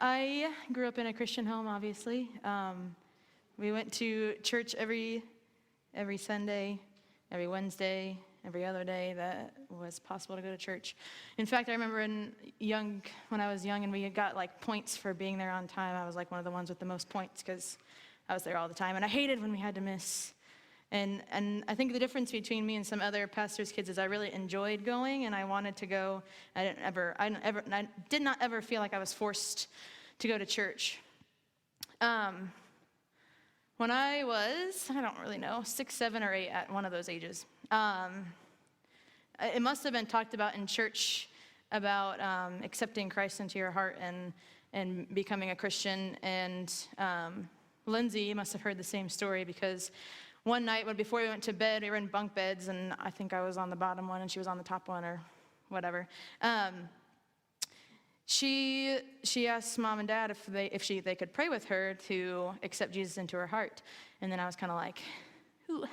I grew up in a Christian home, obviously. We went to church every Sunday, every Wednesday, every other day that was possible to go to church. In fact, I remember when I was young and we got like points for being there on time. I was like one of the ones with the most points because I was there all the time, and I hated when we had to miss. And I think the difference between me and some other pastors' kids is I really enjoyed going, and I wanted to go. I did not ever feel like I was forced to go to church. When I was, I don't really know, 6, 7, or 8, at one of those ages, it must have been talked about in church about accepting Christ into your heart and becoming a Christian. And Lindsay must have heard the same story, because one night, before we went to bed, we were in bunk beds, and I think I was on the bottom one and she was on the top one, or whatever. She asked Mom and Dad if they could pray with her to accept Jesus into her heart. And then I was kind of like, ooh,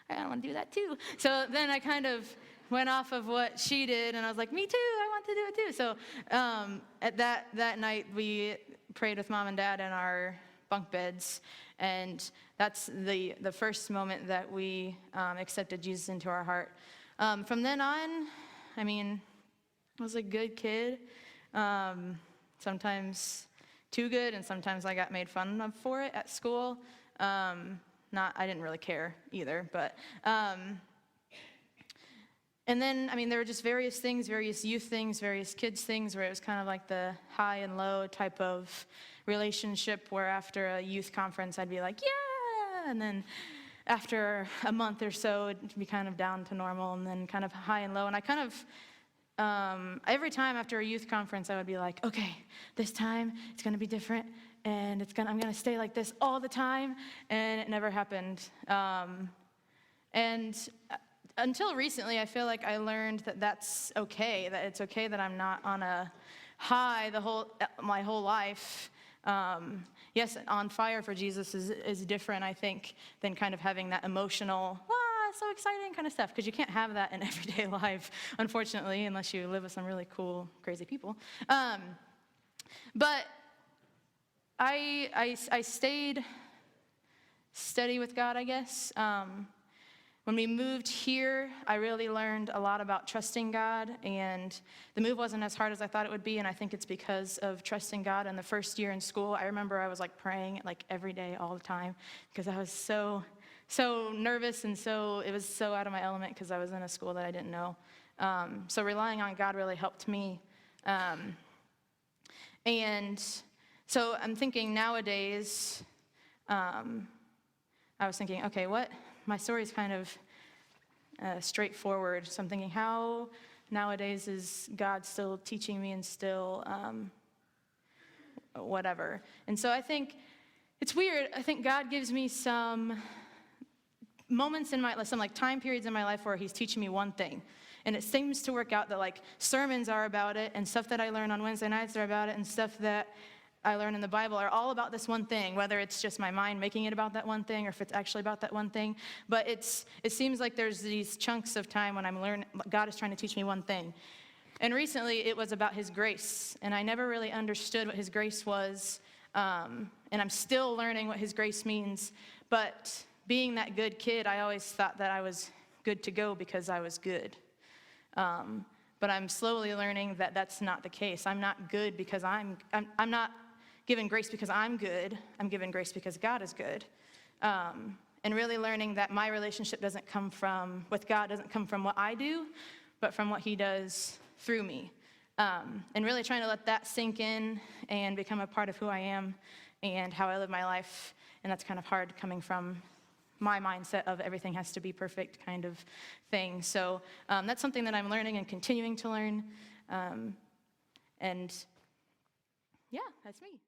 I want to do that too. So then I kind of went off of what she did, and I was like, me too, I want to do it too. So at that night, we prayed with Mom and Dad in our bunk beds, and that's the first moment that we accepted Jesus into our heart. From then on, I was a good kid. Sometimes too good, and sometimes I got made fun of for it at school. I didn't really care either, but and then, there were just various things, various youth things, various kids things, where it was kind of like the high and low type of relationship, where after a youth conference, I'd be like, yeah, and then after a month or so, it'd be kind of down to normal, and then kind of high and low, and I kind of, every time after a youth conference, I would be like, okay, this time it's going to be different, and I'm going to stay like this all the time, and it never happened. And until recently, I feel like I learned that that's okay, that it's okay that I'm not on a high my whole life. Yes, on fire for Jesus is different, I think, than kind of having that emotional, so exciting kind of stuff, because you can't have that in everyday life, unfortunately, unless you live with some really cool, crazy people. But I stayed steady with God, I guess. When we moved here, I really learned a lot about trusting God, and the move wasn't as hard as I thought it would be, and I think it's because of trusting God. In the first year in school, I remember I was like praying like every day, all the time, because I was so nervous, and it was so out of my element, because I was in a school that I didn't know. So relying on God really helped me. And so I'm thinking nowadays, I was thinking, okay, my story is kind of straightforward. So I'm thinking, how nowadays is God still teaching me and still whatever? And so I think it's weird. I think God gives me some moments in my life, some like time periods in my life where he's teaching me one thing. And it seems to work out that like sermons are about it, and stuff that I learn on Wednesday nights are about it, and stuff that I learn in the Bible are all about this one thing, whether it's just my mind making it about that one thing or if it's actually about that one thing. But it seems like there's these chunks of time when God is trying to teach me one thing. And recently it was about his grace, and I never really understood what his grace was, and I'm still learning what his grace means. But being that good kid, I always thought that I was good to go because I was good. But I'm slowly learning that that's not the case. I'm not good because I'm not given grace because I'm good. I'm given grace because God is good. And really learning that my relationship with God doesn't come from what I do, but from what he does through me. And really trying to let that sink in and become a part of who I am and how I live my life. And that's kind of hard coming from my mindset of everything has to be perfect kind of thing. So that's something that I'm learning and continuing to learn. And yeah, that's me.